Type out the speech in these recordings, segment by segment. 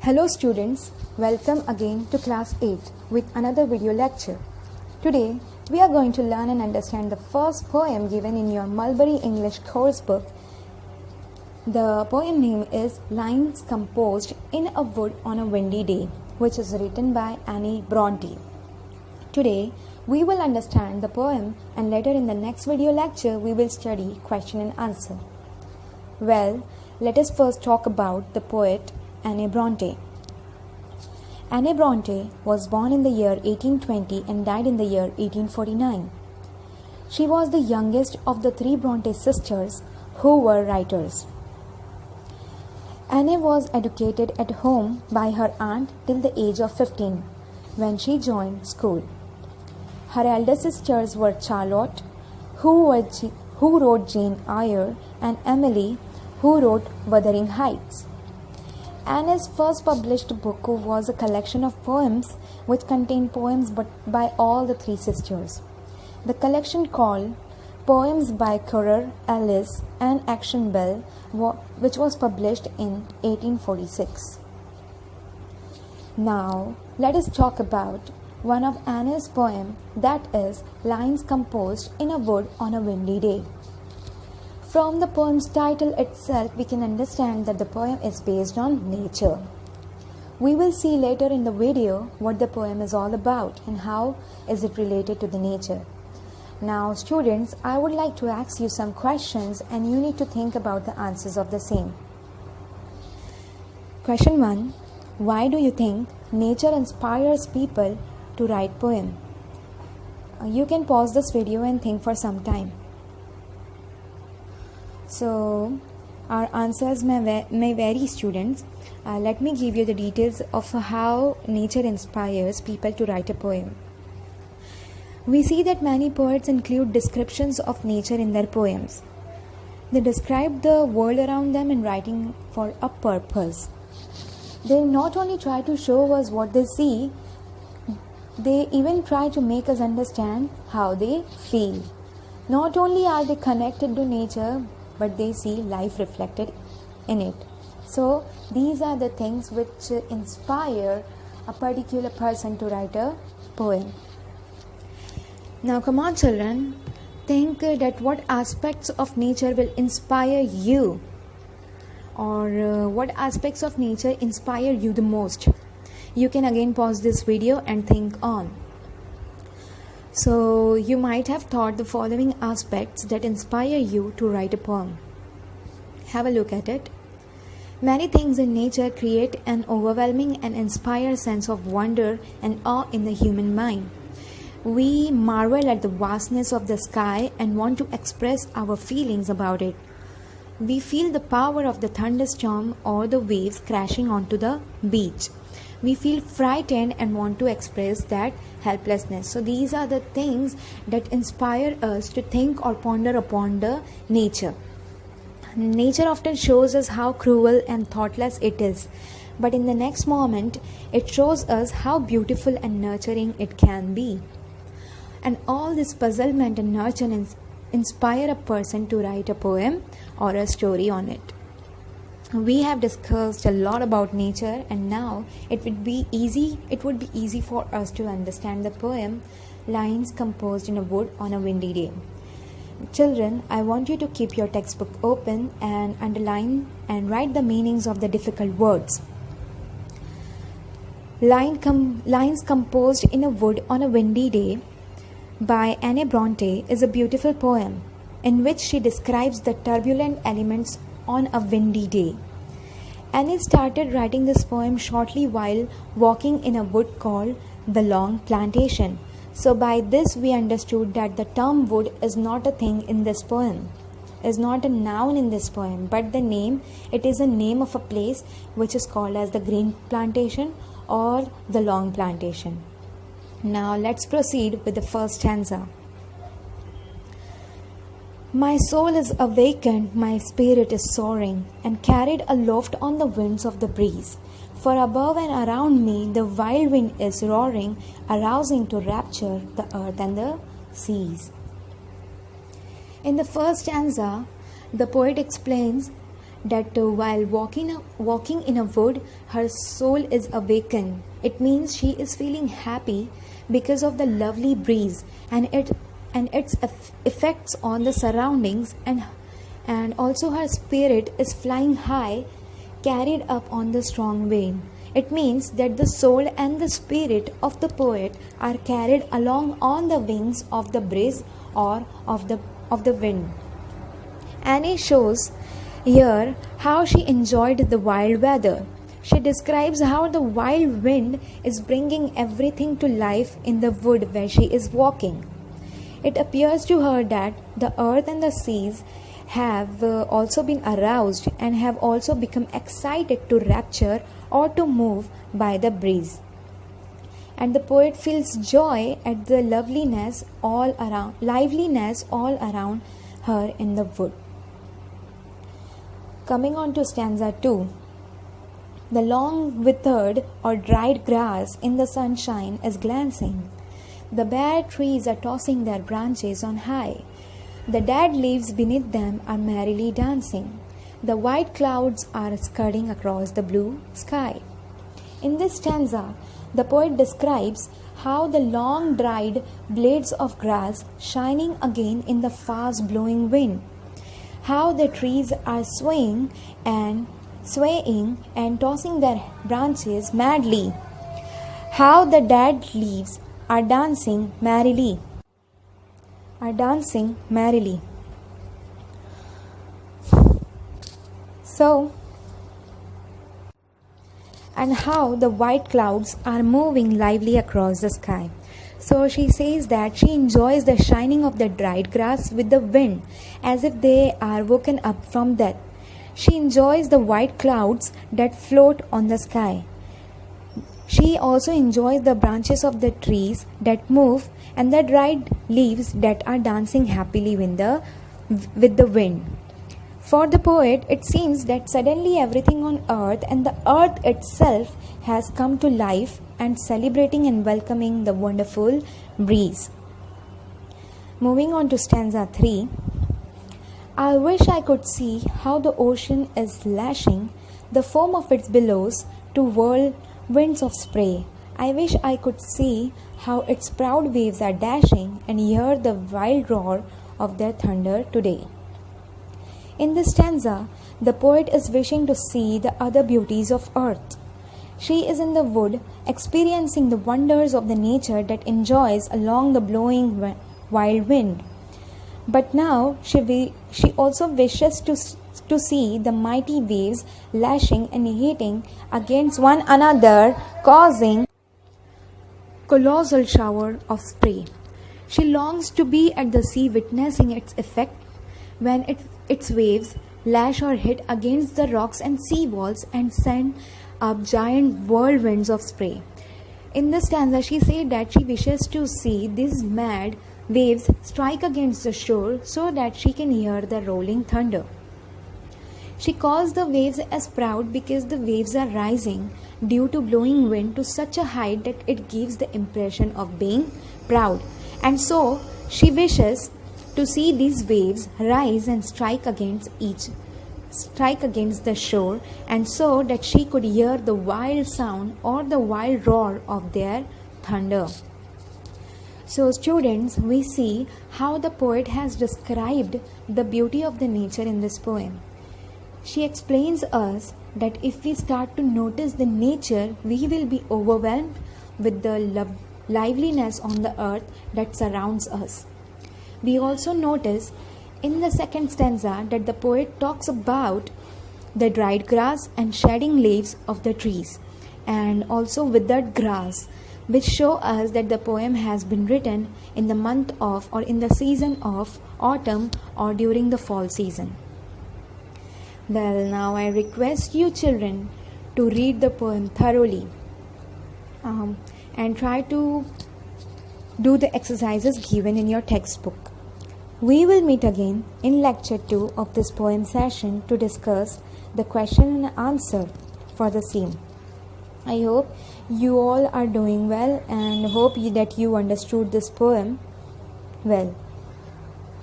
Hello students, welcome again to class 8 with another video lecture. Today we are going to learn and understand the first poem given in your Mulberry English course book. The poem name is Lines Composed in a Wood on a Windy Day, which is written by Anne Bronte. Today we will understand the poem and later in the next video lecture we will study question and answer. Well, let us first talk about the poet Anne Bronte. Anne Bronte was born in the year 1820 and died in the year 1849. She was the youngest of the three Bronte sisters who were writers. Anne was educated at home by her aunt till the age of 15, when she joined school. Her elder sisters were Charlotte, who wrote Jane Eyre, and Emily, who wrote Wuthering Heights. Anne's first published book was a collection of poems which contained poems by all the three sisters. The collection called Poems by Currer, Alice, and Action Bell, which was published in 1846. Now, let us talk about one of Anne's poems, that is Lines Composed in a Wood on a Windy Day. From the poem's title itself, we can understand that the poem is based on nature. We will see later in the video what the poem is all about and how is it related to the nature. Now, students, I would like to ask you some questions and you need to think about the answers of the same. Question 1. Why do you think nature inspires people to write poems? You can pause this video and think for some time. So, our answers may vary, students. Let me give you the details of how nature inspires people to write a poem. We see that many poets include descriptions of nature in their poems. They describe the world around them in writing for a purpose. They not only try to show us what they see, they even try to make us understand how they feel. Not only are they connected to nature, but they see life reflected in it. So these are the things which inspire a particular person to write a poem. Now come on children, think that what aspects of nature will inspire you, or what aspects of nature inspire you the most. You can again pause this video and think on. So you might have thought the following aspects that inspire you to write a poem. Have a look at it. Many things in nature create an overwhelming and inspired sense of wonder and awe in the human mind. We marvel at the vastness of the sky and want to express our feelings about it. We feel the power of the thunderstorm or the waves crashing onto the beach. We feel frightened and want to express that helplessness. So these are the things that inspire us to think or ponder upon the nature. Nature often shows us how cruel and thoughtless it is, but in the next moment it shows us how beautiful and nurturing it can be. And all this puzzlement and nurture inspire a person to write a poem or a story on it. We have discussed a lot about nature, and now it would be easy for us to understand the poem Lines Composed in a Wood on a Windy Day. Children, I want you to keep your textbook open and underline and write the meanings of the difficult words. Lines Composed in a Wood on a Windy Day by Anne Bronte is a beautiful poem in which she describes the turbulent elements on a windy day. Anne started writing this poem shortly while walking in a wood called the Long Plantation. So by this we understood that the term wood is not a thing in this poem, is not a noun in this poem, but it is a name of a place which is called as the Green Plantation or the Long Plantation. Now let's proceed with the first stanza. My soul is awakened, my spirit is soaring, and carried aloft on the winds of the breeze. For above and around me the wild wind is roaring, arousing to rapture the earth and the seas. In the first stanza, the poet explains while walking in a wood, her soul is awakened. It means she is feeling happy because of the lovely breeze and its effects on the surroundings, and also her spirit is flying high, carried up on the strong wind. It means that the soul and the spirit of the poet are carried along on the wings of the breeze or of the wind. Annie shows here how she enjoyed the wild weather. She describes how the wild wind is bringing everything to life in the wood where she is walking. It appears to her that the earth and the seas have also been aroused and have also become excited to rapture or to move by the breeze. And the poet feels joy at the liveliness all around her in the wood. Coming on to stanza 2. The long withered or dried grass in the sunshine is glancing. The bare trees are tossing their branches on high. The dead leaves beneath them are merrily dancing. The white clouds are scudding across the blue sky. In this stanza, the poet describes how the long dried blades of grass shining again in the fast blowing wind, how the trees are swaying and tossing their branches madly, how the dead leaves are dancing merrily. And how the white clouds are moving lively across the sky. So she says that she enjoys the shining of the dried grass with the wind as if they are woken up from death. She enjoys the white clouds that float on the sky. She also enjoys the branches of the trees that move and the dried leaves that are dancing happily with the wind. For the poet, it seems that suddenly everything on earth and the earth itself has come to life and celebrating and welcoming the wonderful breeze. Moving on to stanza 3. I wish I could see how the ocean is lashing the foam of its billows to whirlwinds of spray. I wish I could see how its proud waves are dashing and hear the wild roar of their thunder today. In this stanza, the poet is wishing to see the other beauties of earth. She is in the wood, experiencing the wonders of the nature that enjoys along the blowing wild wind. But now she also wishes to see the mighty waves lashing and hitting against one another, causing colossal shower of spray. She longs to be at the sea, witnessing its effect when its waves lash or hit against the rocks and sea walls and send up giant whirlwinds of spray. In this stanza, she said that she wishes to see these mad waves strike against the shore so that she can hear the rolling thunder. She calls the waves as proud because the waves are rising due to blowing wind to such a height that it gives the impression of being proud. And so she wishes to see these waves rise and strike against the shore, and so that she could hear the wild sound or the wild roar of their thunder. So students, we see how the poet has described the beauty of the nature in this poem. She explains us that if we start to notice the nature, we will be overwhelmed with the liveliness on the earth that surrounds us. We also notice in the second stanza that the poet talks about the dried grass and shedding leaves of the trees, and also withered grass, which show us that the poem has been written in the month of or in the season of autumn or during the fall season. Well, now I request you children to read the poem thoroughly and try to do the exercises given in your textbook. We will meet again in lecture 2 of this poem session to discuss the question and answer for the same. I hope you all are doing well and hope that you understood this poem well.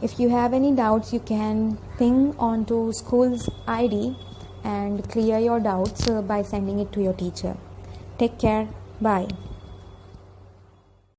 If you have any doubts, you can ping onto school's ID and clear your doubts by sending it to your teacher. Take care. Bye.